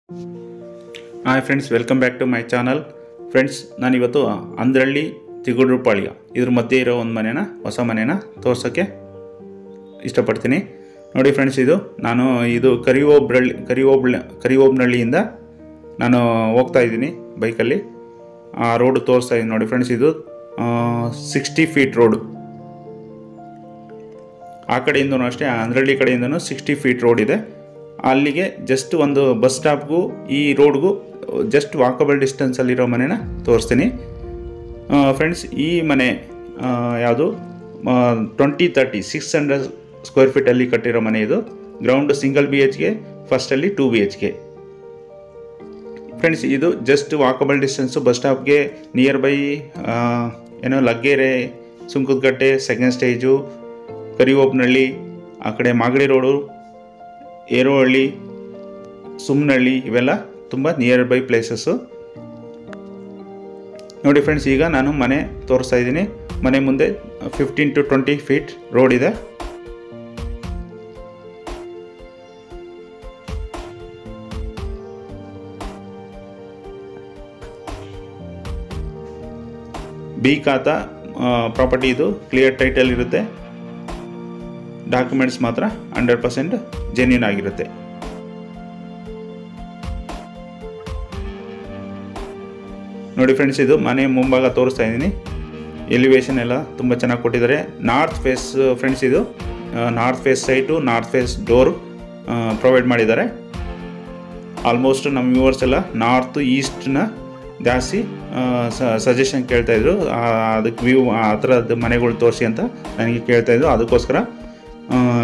Hi friends, welcome back to my channel. Friends, ನಾನಿವತ್ತು ಅಂದ್ರಳ್ಳಿ ತಿಗುಡ್ರುಪಾಳ್ಯ ಇದ್ರ ಮಧ್ಯೆ ಇರೋ ಒಂದು ಮನೇನ, ಹೊಸ ಮನೇನ ತೋರ್ಸೋಕ್ಕೆ ಇಷ್ಟಪಡ್ತೀನಿ. ನೋಡಿ ಫ್ರೆಂಡ್ಸ್, ಇದು ಕರಿಓಬ್ನಹಳ್ಳಿಯಿಂದ ನಾನು ಹೋಗ್ತಾ ಇದ್ದೀನಿ ಬೈಕಲ್ಲಿ. ಆ ರೋಡು ತೋರಿಸ್ತಾ ಇದ್ದೀನಿ ನೋಡಿ ಫ್ರೆಂಡ್ಸ್. ಇದು 60 ಫೀಟ್ ರೋಡು. ಆ ಕಡೆಯಿಂದನೂ ಅಷ್ಟೇ, ಅಂದ್ರಳ್ಳಿ ಕಡೆಯಿಂದನೂ 60 ಫೀಟ್ ರೋಡ್ ಇದೆ. ಅಲ್ಲಿಗೆ ಜಸ್ಟ್ ಒಂದು ಬಸ್ ಸ್ಟಾಪ್ಗೂ ಈ ರೋಡ್ಗೂ ಜಸ್ಟ್ ವಾಕಬಲ್ ಡಿಸ್ಟೆನ್ಸಲ್ಲಿರೋ ಮನೆನ ತೋರಿಸ್ತೀನಿ ಫ್ರೆಂಡ್ಸ್. ಈ ಮನೆ ಯಾವುದು 2030 600 ಸ್ಕ್ವೇರ್ ಫೀಟಲ್ಲಿ ಕಟ್ಟಿರೋ ಮನೆ. ಇದು ಗ್ರೌಂಡ್ ಸಿಂಗಲ್ BHK, ಫಸ್ಟಲ್ಲಿ 2 BHK ಫ್ರೆಂಡ್ಸ್. ಇದು ಜಸ್ಟ್ ವಾಕಬಲ್ ಡಿಸ್ಟೆನ್ಸು ಬಸ್ ಸ್ಟಾಪ್ಗೆ nearby Laggere, Sunkadakatte, second stage, Kariobanahalli, ಆ ಕಡೆ ಮಾಗಡಿ ರೋಡು, ಏರೋಹಳ್ಳಿ, ಸುಮ್ನಹಳ್ಳಿ, ಇವೆಲ್ಲ ತುಂಬ ನಿಯರ್ ಬೈ ಪ್ಲೇಸಸ್ಸು. ನೋಡಿ ಫ್ರೆಂಡ್ಸ್, ಈಗ ನಾನು ಮನೆ ತೋರಿಸ್ತಾ ಇದ್ದೀನಿ. ಮನೆ ಮುಂದೆ 15 to 20 ಫೀಟ್ ರೋಡ್ ಇದೆ. ಬಿ ಖಾತಾ ಪ್ರಾಪರ್ಟಿ. ಇದು ಕ್ಲಿಯರ್ ಟೈಟಲ್ ಇರುತ್ತೆ. ಡಾಕ್ಯುಮೆಂಟ್ಸ್ ಮಾತ್ರ 100% ಜೆನ್ಯೂನ್ ಆಗಿರುತ್ತೆ. ನೋಡಿ ಫ್ರೆಂಡ್ಸ್, ಇದು ಮನೆ ಮುಂಭಾಗ ತೋರಿಸ್ತಾ ಇದ್ದೀನಿ. ಎಲಿವೇಶನ್ ಎಲ್ಲ ತುಂಬ ಚೆನ್ನಾಗಿ ಕೊಟ್ಟಿದ್ದಾರೆ. ನಾರ್ತ್ ಫೇಸ್ ಫ್ರೆಂಡ್ಸ್, ಇದು north face site, north face door provide ಮಾಡಿದ್ದಾರೆ. ಆಲ್ಮೋಸ್ಟ್ ನಮ್ಮ ವ್ಯೂವರ್ಸ್ ಎಲ್ಲ ನಾರ್ತ್ ಈಸ್ಟ್ನ ಜಾಸ್ತಿ ಸಜೆಷನ್ ಕೇಳ್ತಾಯಿದ್ರು. ಅದಕ್ಕೆ ವ್ಯೂ ಆ ಥರದ್ದು ಮನೆಗಳು ತೋರಿಸಿ ಅಂತ ನನಗೆ ಕೇಳ್ತಾಯಿದ್ರು. ಅದಕ್ಕೋಸ್ಕರ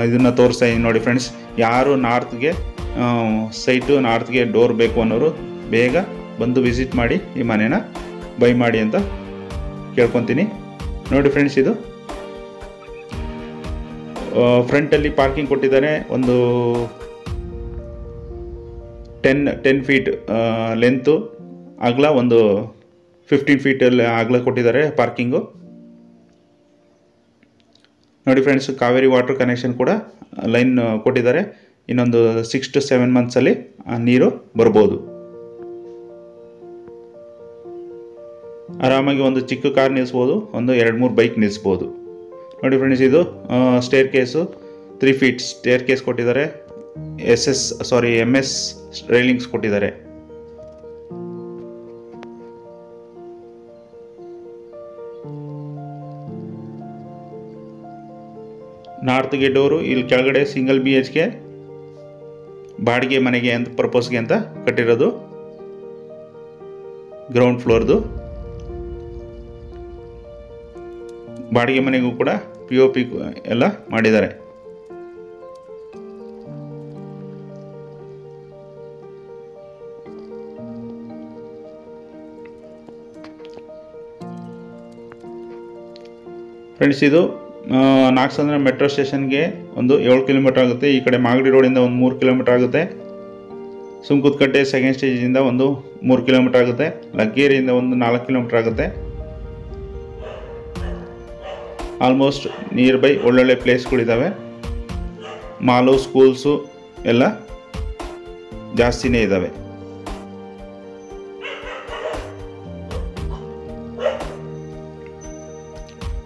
ಇದನ್ನು ತೋರಿಸ್ತಾ ಇದ್ದೀನಿ ನೋಡಿ ಫ್ರೆಂಡ್ಸ್. ಯಾರು ನಾರ್ತ್ಗೆ ಸೈಟು, ನಾರ್ತ್ಗೆ ಡೋರ್ ಬೇಕು ಅನ್ನೋರು ಬೇಗ ಬಂದು ವಿಸಿಟ್ ಮಾಡಿ ಈ ಮನೇನ ಬೈ ಮಾಡಿ ಅಂತ ಕೇಳ್ಕೊತೀನಿ. ನೋಡಿ ಫ್ರೆಂಡ್ಸ್, ಇದು ಫ್ರಂಟಲ್ಲಿ ಪಾರ್ಕಿಂಗ್ ಕೊಟ್ಟಿದ್ದಾರೆ. ಒಂದು 10 ಫೀಟ್ ಲೆಂತು, ಅಗಲ ಒಂದು 15 ಫೀಟಲ್ಲಿ ಅಗಲ ಕೊಟ್ಟಿದ್ದಾರೆ ಪಾರ್ಕಿಂಗು. ನೋಡಿ ಫ್ರೆಂಡ್ಸ್, ಕಾವೇರಿ ವಾಟರ್ ಕನೆಕ್ಷನ್ ಕೂಡ ಲೈನ್ ಕೊಟ್ಟಿದ್ದಾರೆ. ಇನ್ನೊಂದು 6 to 7 ಮಂತ್ಸಲ್ಲಿ ನೀರು ಬರ್ಬೋದು. ಆರಾಮಾಗಿ ಒಂದು ಚಿಕ್ಕ ಕಾರ್ ನಿಲ್ಲಿಸ್ಬೋದು, ಒಂದು 2-3 ಬೈಕ್ ನಿಲ್ಲಿಸ್ಬೋದು. ನೋಡಿ ಫ್ರೆಂಡ್ಸ್, ಇದು stair case 3 feet stair case ಕೊಟ್ಟಿದ್ದಾರೆ. MS ರೈಲಿಂಗ್ಸ್ ಕೊಟ್ಟಿದ್ದಾರೆ. ನಾರ್ತ್ಗೆ ಡೋರು. ಇಲ್ಲಿ ಕೆಳಗಡೆ ಸಿಂಗಲ್ BHK ಬಾಡಿಗೆ ಮನೆಗೆ ಅಂತ ಪರ್ಪಸ್ಗೆ ಅಂತ ಕಟ್ಟಿರೋದು, ಗ್ರೌಂಡ್ ಫ್ಲೋರ್ದು. ಬಾಡಿಗೆ ಮನೆಗೂ ಕೂಡ POP ಎಲ್ಲ ಮಾಡಿದ್ದಾರೆ. ಫ್ರೆಂಡ್ಸ್, ಇದು ನಾಗಸಂದ್ರ ಮೆಟ್ರೋ ಸ್ಟೇಷನ್ಗೆ ಒಂದು 7 ಕಿಲೋಮೀಟರ್ ಆಗುತ್ತೆ. ಈ ಕಡೆ ಮಾಗಡಿ ರೋಡಿಂದ ಒಂದು 3 ಕಿಲೋಮೀಟರ್ ಆಗುತ್ತೆ. ಸುಂಕದಕಟ್ಟೆ ಸೆಕೆಂಡ್ ಸ್ಟೇಜಿಂದ ಒಂದು 3 ಕಿಲೋಮೀಟರ್ ಆಗುತ್ತೆ. ಲಗ್ಗೇರಿಯಿಂದ ಒಂದು 4 ಕಿಲೋಮೀಟರ್ ಆಗುತ್ತೆ. ಆಲ್ಮೋಸ್ಟ್ ನಿಯರ್ ಬೈ ಒಳ್ಳೊಳ್ಳೆ ಪ್ಲೇಸ್ಗಳಿದ್ದಾವೆ. ಮಾಲು, ಸ್ಕೂಲ್ಸು ಎಲ್ಲ ಜಾಸ್ತಿನೇ ಇದ್ದಾವೆ.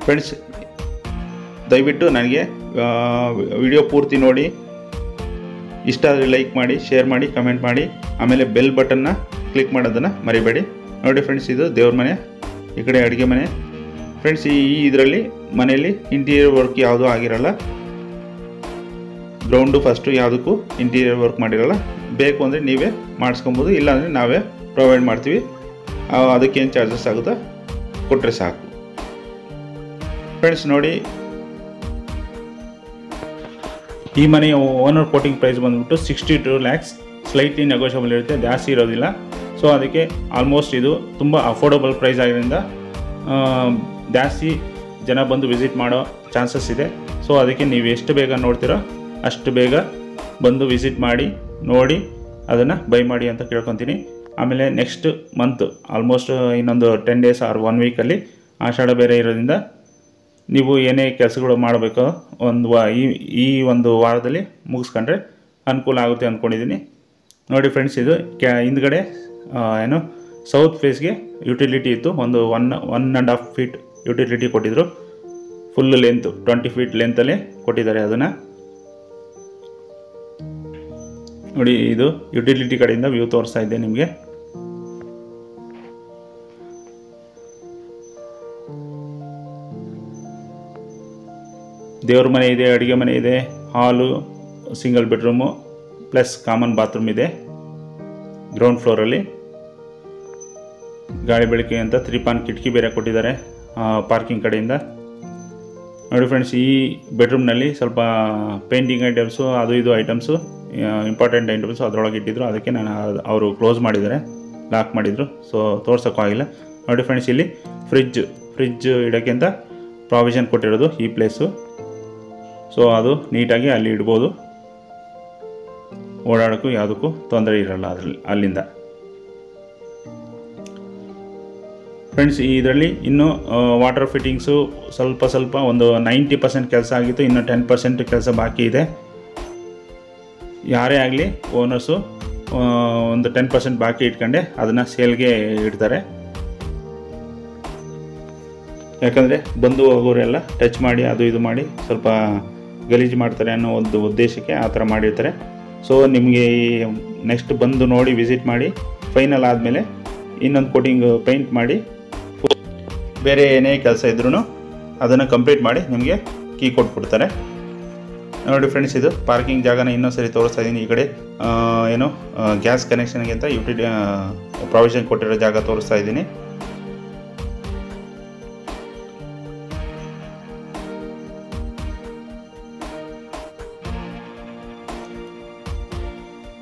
ಫ್ರೆಂಡ್ಸ್, ದಯವಿಟ್ಟು ನನಗೆ ವಿಡಿಯೋ ಪೂರ್ತಿ ನೋಡಿ, ಇಷ್ಟ ಆದರೆ ಲೈಕ್ ಮಾಡಿ, ಶೇರ್ ಮಾಡಿ, ಕಮೆಂಟ್ ಮಾಡಿ, ಆಮೇಲೆ ಬೆಲ್ ಬಟನ್ನ ಕ್ಲಿಕ್ ಮಾಡೋದನ್ನು ಮರಿಬೇಡಿ. ನೋಡಿ ಫ್ರೆಂಡ್ಸ್, ಇದು ದೇವ್ರ ಮನೆ, ಈ ಕಡೆ ಅಡುಗೆ ಮನೆ. ಫ್ರೆಂಡ್ಸ್, ಇದರಲ್ಲಿ ಮನೆಯಲ್ಲಿ ಇಂಟೀರಿಯರ್ ವರ್ಕ್ ಯಾವುದೂ ಆಗಿರಲ್ಲ. ಗ್ರೌಂಡು ಫಸ್ಟು ಯಾವುದಕ್ಕೂ ಇಂಟೀರಿಯರ್ ವರ್ಕ್ ಮಾಡಿರಲ್ಲ. ಬೇಕು ಅಂದರೆ ನೀವೇ ಮಾಡಿಸ್ಕೊಬೋದು, ಇಲ್ಲಾಂದರೆ ನಾವೇ ಪ್ರೊವೈಡ್ ಮಾಡ್ತೀವಿ. ಅದಕ್ಕೇನು ಚಾರ್ಜಸ್ ಆಗುತ್ತೋ ಕೊಟ್ಟರೆ ಸಾಕು. ಫ್ರೆಂಡ್ಸ್, ನೋಡಿ, ಈ ಮನೆಯ ಓನರ್ ಕೋಟಿಂಗ್ ಪ್ರೈಸ್ ಬಂದುಬಿಟ್ಟು 62 lakhs. ಸ್ಲೈಟ್ಲಿ ನೆಗೋಷಿಯಬಲ್ ಇರುತ್ತೆ, ಜಾಸ್ತಿ ಇರೋದಿಲ್ಲ. ಸೊ ಅದಕ್ಕೆ ಆಲ್ಮೋಸ್ಟ್ ಇದು ತುಂಬ ಅಫೋರ್ಡಬಲ್ ಪ್ರೈಸ್ ಆಗಿರೋದ್ರಿಂದ ಜಾಸ್ತಿ ಜನ ಬಂದು ವಿಸಿಟ್ ಮಾಡೋ ಚಾನ್ಸಸ್ ಇದೆ. ಸೊ ಅದಕ್ಕೆ ನೀವು ಎಷ್ಟು ಬೇಗ ನೋಡ್ತೀರೋ ಅಷ್ಟು ಬೇಗ ಬಂದು ವಿಸಿಟ್ ಮಾಡಿ, ನೋಡಿ, ಅದನ್ನು ಬೈ ಮಾಡಿ ಅಂತ ಕೇಳ್ಕೊತೀನಿ. ಆಮೇಲೆ ನೆಕ್ಸ್ಟ್ ಮಂತ್ ಆಲ್ಮೋಸ್ಟ್ ಇನ್ನೊಂದು 10 days ಆರ್ 1 ವೀಕಲ್ಲಿ ಆಷಾಢ ಬೇರೆ ಇರೋದ್ರಿಂದ ನೀವು ಏನೇ ಕೆಲಸಗಳು ಮಾಡಬೇಕೋ ಈ ಒಂದು ವಾರದಲ್ಲಿ ಮುಗಿಸ್ಕೊಂಡ್ರೆ ಅನುಕೂಲ ಆಗುತ್ತೆ ಅಂದ್ಕೊಂಡಿದ್ದೀನಿ. ನೋಡಿ ಫ್ರೆಂಡ್ಸ್, ಇದು ಹಿಂದ್ಗಡೆ ಏನು ಸೌತ್ ಫೇಸ್ಗೆ ಯುಟಿಲಿಟಿ ಇತ್ತು. ಒಂದು 1.5 ಫೀಟ್ ಯುಟಿಲಿಟಿ ಕೊಟ್ಟಿದ್ರು. ಫುಲ್ ಲೆಂತ್ 20 ಫೀಟ್ ಲೆಂತಲ್ಲೇ ಕೊಟ್ಟಿದ್ದಾರೆ. ಅದನ್ನು ನೋಡಿ, ಇದು ಯುಟಿಲಿಟಿ ಕಡೆಯಿಂದ ವ್ಯೂ ತೋರಿಸ್ತಾ ಇದ್ದೆ ನಿಮಗೆ. ದೇವ್ರ ಮನೆ ಇದೆ, ಅಡುಗೆ ಮನೆ ಇದೆ, ಹಾಲು, single bedroom plus common bathroom ಇದೆ ಗ್ರೌಂಡ್ ಫ್ಲೋರಲ್ಲಿ. ಗಾಳಿ ಬೆಳಕಿಗೆ ಅಂತ 3 ಕಿಟಕಿ ಬೇರೆ ಕೊಟ್ಟಿದ್ದಾರೆ ಪಾರ್ಕಿಂಗ್ ಕಡೆಯಿಂದ. ನೋಡಿ ಫ್ರೆಂಡ್ಸ್, ಈ ಬೆಡ್ರೂಮ್ನಲ್ಲಿ ಸ್ವಲ್ಪ ಪೇಂಟಿಂಗ್ ಐಟಮ್ಸು ಅದು ಇದು ಐಟಮ್ಸು, ಇಂಪಾರ್ಟೆಂಟ್ ಐಟಮ್ಸು ಅದರೊಳಗೆ ಇಟ್ಟಿದ್ರು. ಅದಕ್ಕೆ ಅವರು ಕ್ಲೋಸ್ ಮಾಡಿದ್ದಾರೆ, ಲಾಕ್ ಮಾಡಿದರು. ಸೊ ತೋರ್ಸೋಕ್ಕೂ ಆಗಿಲ್ಲ. ನೋಡಿ ಫ್ರೆಂಡ್ಸ್, ಇಲ್ಲಿ ಫ್ರಿಜ್ ಇಡೋಕ್ಕೆ ಅಂತ ಪ್ರಾವಿಷನ್ ಕೊಟ್ಟಿರೋದು ಈ ಪ್ಲೇಸು. ಸೊ ಅದು ನೀಟಾಗಿ ಅಲ್ಲಿ ಇಡ್ಬೋದು, ಓಡಾಡೋಕ್ಕೂ ಯಾವುದಕ್ಕೂ ತೊಂದರೆ ಇರಲ್ಲ ಅಲ್ಲಿಂದ. ಫ್ರೆಂಡ್ಸ್, ಇದರಲ್ಲಿ ಇನ್ನೂ ವಾಟರ್ ಫಿಟ್ಟಿಂಗ್ಸು ಸ್ವಲ್ಪ ಒಂದು 90% ಕೆಲಸ ಆಗಿತ್ತು. ಇನ್ನು 10% ಕೆಲಸ ಬಾಕಿ ಇದೆ. ಯಾರೇ ಆಗಲಿ ಓನರ್ಸು ಒಂದು 10% ಬಾಕಿ ಇಟ್ಕೊಂಡೆ ಅದನ್ನು ಸೇಲ್ಗೆ ಇಡ್ತಾರೆ. ಯಾಕಂದರೆ ಬಂದು ಹೋಗೋರೆಲ್ಲ ಟಚ್ ಮಾಡಿ ಅದು ಇದು ಮಾಡಿ ಸ್ವಲ್ಪ ಗಲೀಜು ಮಾಡ್ತಾರೆ ಅನ್ನೋ ಒಂದು ಉದ್ದೇಶಕ್ಕೆ ಆ ಥರ ಮಾಡಿರ್ತಾರೆ. ಸೊ ನಿಮಗೆ ನೆಕ್ಸ್ಟ್ ಬಂದು ನೋಡಿ ವಿಸಿಟ್ ಮಾಡಿ ಫೈನಲ್ ಆದಮೇಲೆ ಇನ್ನೊಂದು ಕೋಟಿಂಗ್ ಪೇಂಟ್ ಮಾಡಿ ಬೇರೆ ಏನೇ ಕೆಲಸ ಇದ್ರೂ ಅದನ್ನು ಕಂಪ್ಲೀಟ್ ಮಾಡಿ ನಿಮಗೆ ಕೀ ಕೊಟ್ಬಿಡ್ತಾರೆ. ನೋಡಿ ಫ್ರೆಂಡ್ಸ್, ಇದು ಪಾರ್ಕಿಂಗ್ ಜಾಗನ ಇನ್ನೊಂದು ಸರಿ ತೋರಿಸ್ತಾ ಇದ್ದೀನಿ. ಈ ಕಡೆ ಏನು ಗ್ಯಾಸ್ ಕನೆಕ್ಷನ್ಗೆ ಅಂತ ಯುಟಿಲಿಟಿ ಪ್ರಾವಿಷನ್ ಕೊಟ್ಟಿರೋ ಜಾಗ ತೋರಿಸ್ತಾ ಇದ್ದೀನಿ.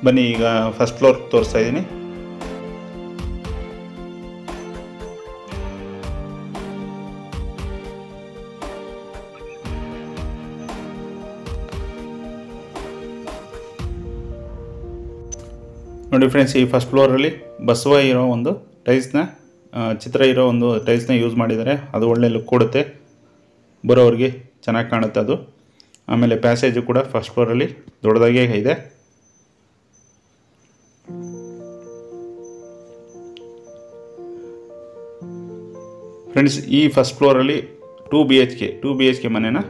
ಬನ್ನಿ, ಈಗ ಫಸ್ಟ್ ಫ್ಲೋರ್ ತೋರಿಸ್ತಾ ಇದ್ದೀನಿ. ನೋಡಿ ಫ್ರೆಂಡ್ಸ್, ಈ ಫಸ್ಟ್ ಫ್ಲೋರಲ್ಲಿ ಬಸವ ಇರೋ ಒಂದು ಟೈಲ್ಸ್ನ ಚಿತ್ರ ಇರೋ ಒಂದು ಟೈಲ್ಸ್ನ ಯೂಸ್ ಮಾಡಿದ್ದಾರೆ. ಅದು ಒಳ್ಳೆ ಲುಕ್ ಕೊಡುತ್ತೆ, ಬರೋರಿಗೆ ಚೆನ್ನಾಗಿ ಕಾಣುತ್ತೆ ಅದು. ಆಮೇಲೆ ಪ್ಯಾಸೇಜು ಕೂಡ ಫಸ್ಟ್ ಫ್ಲೋರಲ್ಲಿ ದೊಡ್ಡದಾಗೇ ಇದೆ. ಫ್ರೆಂಡ್ಸ್, ಈ ಫಸ್ಟ್ ಫ್ಲೋರಲ್ಲಿ 2 BHK ಮನೆನ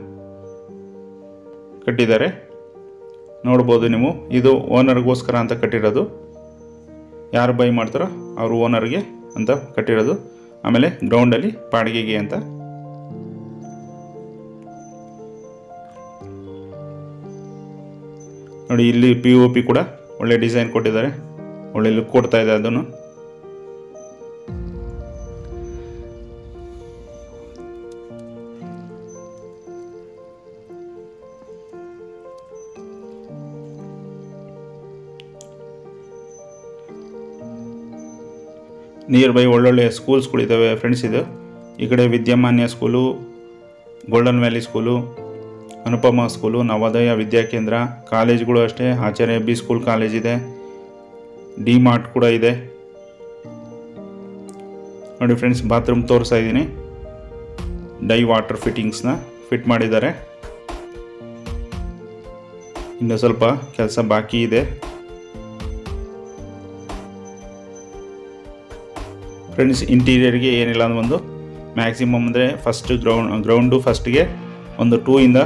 ಕಟ್ಟಿದ್ದಾರೆ. ನೋಡ್ಬೋದು ನೀವು, ಇದು ಓನರ್ಗೋಸ್ಕರ ಅಂತ ಕಟ್ಟಿರೋದು. ಯಾರು ಬೈ ಮಾಡ್ತಾರೋ ಅವರು ಓನರ್ಗೆ ಅಂತ ಕಟ್ಟಿರೋದು. ಆಮೇಲೆ ಗ್ರೌಂಡಲ್ಲಿ ಬಾಡಿಗೆಗೆ ಅಂತ. ನೋಡಿ, ಇಲ್ಲಿ POP ಕೂಡ ಒಳ್ಳೆ ಡಿಸೈನ್ ಕೊಟ್ಟಿದ್ದಾರೆ, ಒಳ್ಳೆ ಲುಕ್ ಕೊಡ್ತಾ ಇದೆ ಅದನ್ನು. ನಿಯರ್ ಬೈ ಒಳ್ಳೊಳ್ಳೆ ಸ್ಕೂಲ್ಸ್ಗಳಿದ್ದಾವೆ ಫ್ರೆಂಡ್ಸ್. ಇದು ಈ ಕಡೆ ವಿದ್ಯಮಾನ್ಯ ಸ್ಕೂಲು, ಗೋಲ್ಡನ್ ವ್ಯಾಲಿ ಸ್ಕೂಲು, ಅನುಪಮ ಸ್ಕೂಲು, ನವೋದಯ ವಿದ್ಯಾಕೇಂದ್ರ, ಕಾಲೇಜ್ಗಳು ಅಷ್ಟೇ. ಆಚಾರ್ಯ B ಸ್ಕೂಲ್ ಕಾಲೇಜ್ ಇದೆ, D-Mart ಕೂಡ ಇದೆ. ನೋಡಿ ಫ್ರೆಂಡ್ಸ್, ಬಾತ್ರೂಮ್ ತೋರಿಸ್ತಾ ಇದ್ದೀನಿ. ಡೈ ವಾಟರ್ ಫಿಟ್ಟಿಂಗ್ಸ್ನ ಫಿಟ್ ಮಾಡಿದ್ದಾರೆ. ಇನ್ನು ಸ್ವಲ್ಪ ಕೆಲಸ ಬಾಕಿ ಇದೆ. ಫ್ರೆಂಡ್ಸ್, ಇಂಟೀರಿಯರ್ಗೆ ಏನಿಲ್ಲ ಅಂದ್ರೆ ಒಂದು ಮ್ಯಾಕ್ಸಿಮಮ್ ಅಂದರೆ ಫಸ್ಟ್ ಗ್ರೌಂಡು ಫಸ್ಟ್ಗೆ ಒಂದು 2 ಇಂದ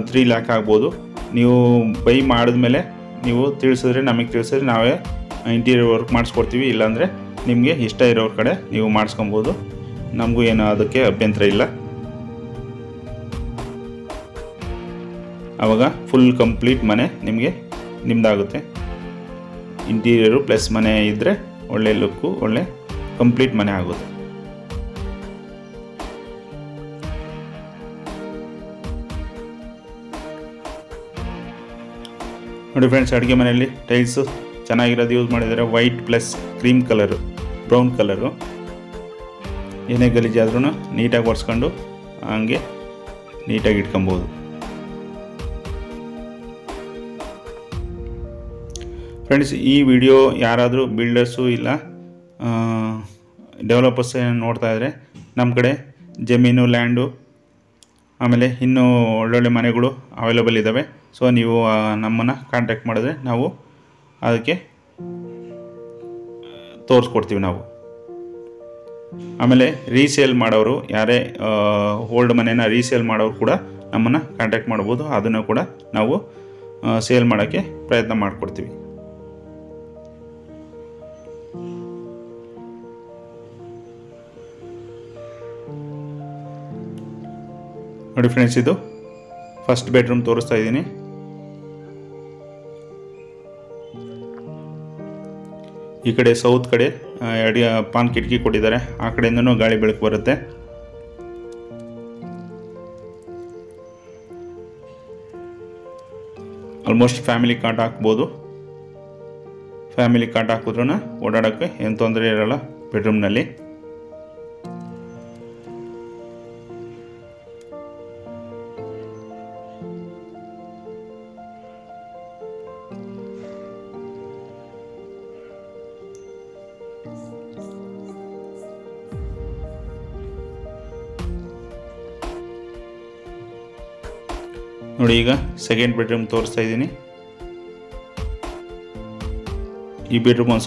3 ಲ್ಯಾಕ್ ಆಗ್ಬೋದು. ನೀವು ಬೈ ಮಾಡಿದ್ಮೇಲೆ ನೀವು ನಮಗೆ ತಿಳಿಸಿದ್ರೆ ನಾವೇ ಇಂಟೀರಿಯರ್ ವರ್ಕ್ ಮಾಡಿಸ್ಕೊಡ್ತೀವಿ. ಇಲ್ಲಾಂದರೆ ನಿಮಗೆ ಇಷ್ಟ ಇರೋರ ಕಡೆ ನೀವು ಮಾಡಿಸ್ಕೊಬೋದು. ನಮಗೂ ಏನು ಅದಕ್ಕೆ ಅಭ್ಯಂತರ ಇಲ್ಲ. ಆವಾಗ ಫುಲ್ ಕಂಪ್ಲೀಟ್ ಮನೆ ನಿಮ್ಮದಾಗುತ್ತೆ. ಇಂಟೀರಿಯರು ಪ್ಲಸ್ ಮನೆ ಇದ್ದರೆ ಒಳ್ಳೆ ಲುಕ್ಕು, ಒಳ್ಳೆ ಕಂಪ್ಲೀಟ್ ಮನೆ ಆಗುತ್ತೆ. ನೋಡಿ ಫ್ರೆಂಡ್ಸ್, ಅಡುಗೆ ಮನೆಯಲ್ಲಿ ಟೈಲ್ಸು ಚೆನ್ನಾಗಿರೋದು ಯೂಸ್ ಮಾಡಿದ್ದಾರೆ. White plus cream colour, brown colour. ಏನೇ ಗಲೀಜಾದ್ರೂ ನೀಟಾಗಿ ಒರೆಸ್ಕೊಂಡು ಹಂಗೆ ನೀಟಾಗಿ ಇಟ್ಕೊಬೋದು. ಫ್ರೆಂಡ್ಸ್, ಈ ವಿಡಿಯೋ ಯಾರಾದರೂ ಬಿಲ್ಡರ್ಸು ಇಲ್ಲ ಡೆವಲಪರ್ಸ್ ನೋಡ್ತಾ ಇದ್ದರೆ, ನಮ್ಮ ಕಡೆ ಜಮೀನು, ಲ್ಯಾಂಡು, ಆಮೇಲೆ ಇನ್ನೂ ಒಳ್ಳೊಳ್ಳೆ ಮನೆಗಳು ಅವೈಲೇಬಲ್ ಇದ್ದಾವೆ. ಸೊ ನೀವು ನಮ್ಮನ್ನು ಕಾಂಟ್ಯಾಕ್ಟ್ ಮಾಡಿದ್ರೆ ನಾವು ಅದಕ್ಕೆ ತೋರಿಸ್ಕೊಡ್ತೀವಿ ನಾವು. ಆಮೇಲೆ ರೀಸೇಲ್ ಮಾಡೋರು ಯಾರೇ ಓಲ್ಡ್ ಮನೇನ ರೀಸೇಲ್ ಮಾಡೋರು ಕೂಡ ನಮ್ಮನ್ನು ಕಾಂಟ್ಯಾಕ್ಟ್ ಮಾಡ್ಬೋದು. ಅದನ್ನು ಕೂಡ ನಾವು ಸೇಲ್ ಮಾಡೋಕ್ಕೆ ಪ್ರಯತ್ನ ಮಾಡಿಕೊಡ್ತೀವಿ. ನೋಡಿ ಫ್ರೆಂಡ್ಸ್, ಇದು ಫಸ್ಟ್ ಬೆಡ್ರೂಮ್ ತೋರಿಸ್ತಾ ಇದ್ದೀನಿ. ಈ ಕಡೆ ಸೌತ್ ಕಡೆ ಪಾನ್ ಕಿಟಕಿ ಕೊಟ್ಟಿದ್ದಾರೆ. ಆ ಕಡೆಯಿಂದನೂ ಗಾಳಿ ಬೆಳಕು ಬರುತ್ತೆ. ಆಲ್ಮೋಸ್ಟ್ ಫ್ಯಾಮಿಲಿ ಕಾಟ್ ಹಾಕ್ಬೋದು. ಫ್ಯಾಮಿಲಿ ಕಾಟ್ ಹಾಕಿದ್ರೂ ಓಡಾಡೋಕ್ಕೆ ಏನು ತೊಂದರೆ ಇರಲ್ಲ ಬೆಡ್ರೂಮ್ನಲ್ಲಿ. ನೋಡಿ, ಈಗ ಸೆಕೆಂಡ್ ಬೆಡ್ರೂಮ್ ತೋರಿಸ್ತಾ ಇದ್ದೀನಿ. ಈ ಬೆಡ್ರೂಮ್ ಒಂದು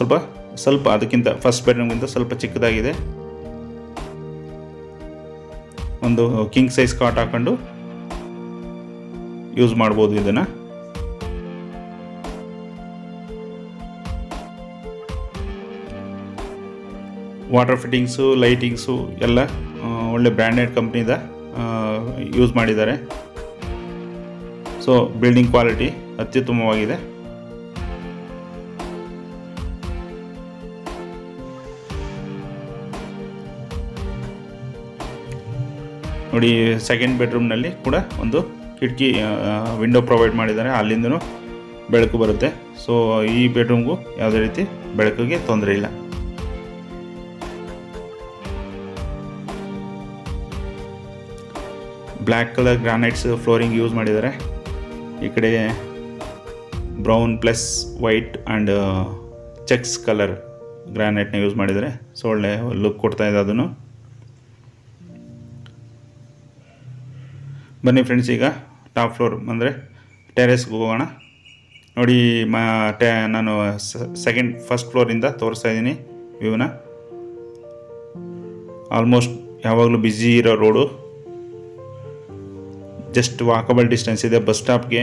ಸ್ವಲ್ಪ ಅದಕ್ಕಿಂತ ಫಸ್ಟ್ ಬೆಡ್ರೂಮ್ಗಿಂತ ಸ್ವಲ್ಪ ಚಿಕ್ಕದಾಗಿದೆ. ಒಂದು ಕಿಂಗ್ ಸೈಜ್ ಕಾಟ್ ಹಾಕೊಂಡು ಯೂಸ್ ಮಾಡ್ಬೋದು ಇದನ್ನು. ವಾಟರ್ ಫಿಟ್ಟಿಂಗ್ಸು, ಲೈಟಿಂಗ್ಸು ಎಲ್ಲ ಒಳ್ಳೆ ಬ್ರ್ಯಾಂಡೆಡ್ ಕಂಪ್ನಿದ ಯೂಸ್ ಮಾಡಿದ್ದಾರೆ. ಸೊ ಬಿಲ್ಡಿಂಗ್ ಕ್ವಾಲಿಟಿ ಅತ್ಯುತ್ತಮವಾಗಿದೆ. ನೋಡಿ, ಸೆಕೆಂಡ್ ಬೆಡ್ರೂಮ್ನಲ್ಲಿ ಕೂಡ ಒಂದು ಕಿಟಕಿ ವಿಂಡೋ ಪ್ರೊವೈಡ್ ಮಾಡಿದ್ದಾರೆ. ಅಲ್ಲಿಂದನೂ ಬೆಳಕು ಬರುತ್ತೆ. ಸೊ ಈ ಬೆಡ್ರೂಮ್ಗೂ ಯಾವುದೇ ರೀತಿ ಬೆಳಕಿಗೆ ತೊಂದರೆ ಇಲ್ಲ. Black colour granites flooring use ಮಾಡಿದ್ದಾರೆ. ಈ ಕಡೆ brown plus white and checks colour ಗ್ರಾನೈಟ್ನ ಯೂಸ್ ಮಾಡಿದ್ದಾರೆ. ಸೊ ಒಳ್ಳೆ ಲುಕ್ ಕೊಡ್ತಾ ಇದೆ ಅದನ್ನು. ಬನ್ನಿ ಫ್ರೆಂಡ್ಸ್, ಈಗ ಟಾಪ್ ಫ್ಲೋರ್ ಅಂದರೆ ಟೆರೆಸ್ಗೆ ಹೋಗೋಣ. ನೋಡಿ, ನಾನು ಫಸ್ಟ್ ಫ್ಲೋರಿಂದ ತೋರಿಸ್ತಾ ಇದ್ದೀನಿ ವ್ಯೂನ. ಆಲ್ಮೋಸ್ಟ್ ಯಾವಾಗಲೂ ಬ್ಯುಸಿ ಇರೋ ರೋಡು. ಜಸ್ಟ್ ವಾಕಬಲ್ ಡಿಸ್ಟೆನ್ಸ್ ಇದೆ ಬಸ್ ಸ್ಟಾಪ್ಗೆ.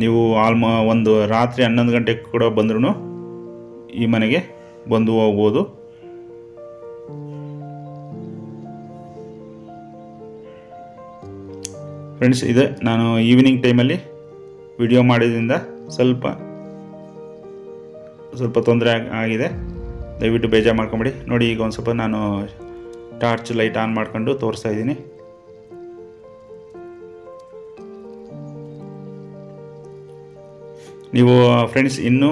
ನೀವು ಒಂದು ರಾತ್ರಿ 11 ಗಂಟೆಗೆ ಕೂಡ ಬಂದ್ರೂ ಈ ಮನೆಗೆ ಬಂದು ಹೋಗ್ಬೋದು. ಫ್ರೆಂಡ್ಸ್, ಇದೆ ನಾನು ಈವ್ನಿಂಗ್ ಟೈಮಲ್ಲಿ ವಿಡಿಯೋ ಮಾಡಿದ್ರಿಂದ ಸ್ವಲ್ಪ ತೊಂದರೆ ಆಗಿದೆ. ದಯವಿಟ್ಟು ಬೇಜಾರು ಮಾಡ್ಕೊಂಬಿಡಿ. ನೋಡಿ, ಈಗ ಒಂದು ಸ್ವಲ್ಪ ನಾನು ಟಾರ್ಚ್ ಲೈಟ್ ಆನ್ ಮಾಡ್ಕೊಂಡು ತೋರಿಸ್ತಾ ಇದ್ದೀನಿ. ನೀವು ಫ್ರೆಂಡ್ಸ್ ಇನ್ನೂ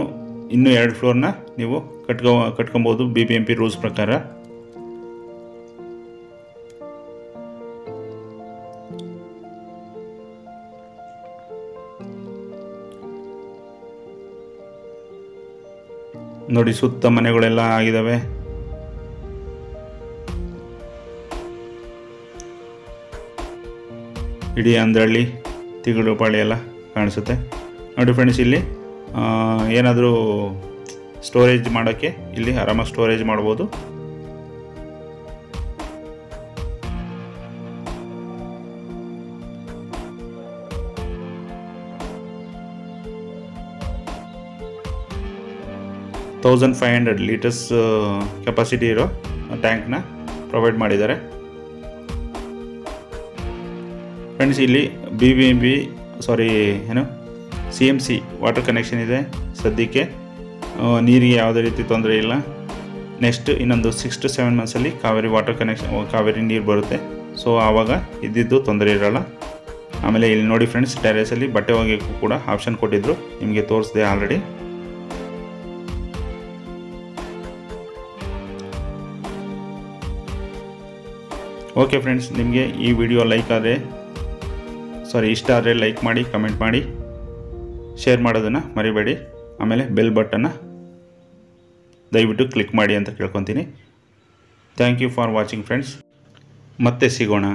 2 ಫ್ಲೋರ್ನ ನೀವು ಕಟ್ಕೊಬೋದು BBMP ರೂಲ್ಸ್ ಪ್ರಕಾರ. ನೋಡಿ, ಸುತ್ತ ಮನೆಗಳೆಲ್ಲ ಆಗಿದ್ದಾವೆ. ಇಡೀ ಅಂದ್ರಳ್ಳಿ, ತಿಗುಳುಪಾಳಿ ಎಲ್ಲ ಕಾಣಿಸುತ್ತೆ. ನೋಡಿ ಫ್ರೆಂಡ್ಸ್, ಇಲ್ಲಿ ಏನಾದರೂ ಸ್ಟೋರೇಜ್ ಮಾಡೋಕ್ಕೆ ಇಲ್ಲಿ ಆರಾಮಾಗಿ ಸ್ಟೋರೇಜ್ ಮಾಡ್ಬೋದು. $1500 ಲೀಟರ್ಸ್ ಕೆಪಾಸಿಟಿ ಇರೋ ಟ್ಯಾಂಕ್ನ ಪ್ರೊವೈಡ್ ಮಾಡಿದ್ದಾರೆ. ಫ್ರೆಂಡ್ಸ್, ಇಲ್ಲಿ CMC ವಾಟರ್ ಕನೆಕ್ಷನ್ ಇದೆ. ಸದ್ಯಕ್ಕೆ ನೀರಿಗೆ ಯಾವುದೇ ರೀತಿ ತೊಂದರೆ ಇಲ್ಲ. ನೆಕ್ಸ್ಟ್ ಇನ್ನೊಂದು 6 to 7 ಮಂತ್ಸಲ್ಲಿ ಕಾವೇರಿ ನೀರು ಬರುತ್ತೆ. ಸೊ ಆವಾಗ ಇದ್ದಿದ್ದು ತೊಂದರೆ ಇರೋಲ್ಲ. ಆಮೇಲೆ ಇಲ್ಲಿ ನೋಡಿ ಫ್ರೆಂಡ್ಸ್, ಟೆರೇಸಲ್ಲಿ ಬಟ್ಟೆ ಒಗೆಯೋಕ್ಕೂ ಕೂಡ ಆಪ್ಷನ್ ಕೊಟ್ಟಿದ್ರು. ನಿಮಗೆ ತೋರಿಸಿದೆ ಆಲ್ರೆಡಿ. ಓಕೆ ಫ್ರೆಂಡ್ಸ್, ನಿಮಗೆ ಈ ವಿಡಿಯೋ ಇಷ್ಟ ಆದರೆ ಲೈಕ್ ಮಾಡಿ, ಕಮೆಂಟ್ ಮಾಡಿ, ಶೇರ್ ಮಾಡೋದನ್ನು ಮರಿಬೇಡಿ. ಆಮೇಲೆ ಬೆಲ್ ಬಟನ್ನ ದಯವಿಟ್ಟು ಕ್ಲಿಕ್ ಮಾಡಿ ಅಂತ ಕೇಳ್ಕೊತೀನಿ. Thank you for watching friends. ಮತ್ತೆ ಸಿಗೋಣ.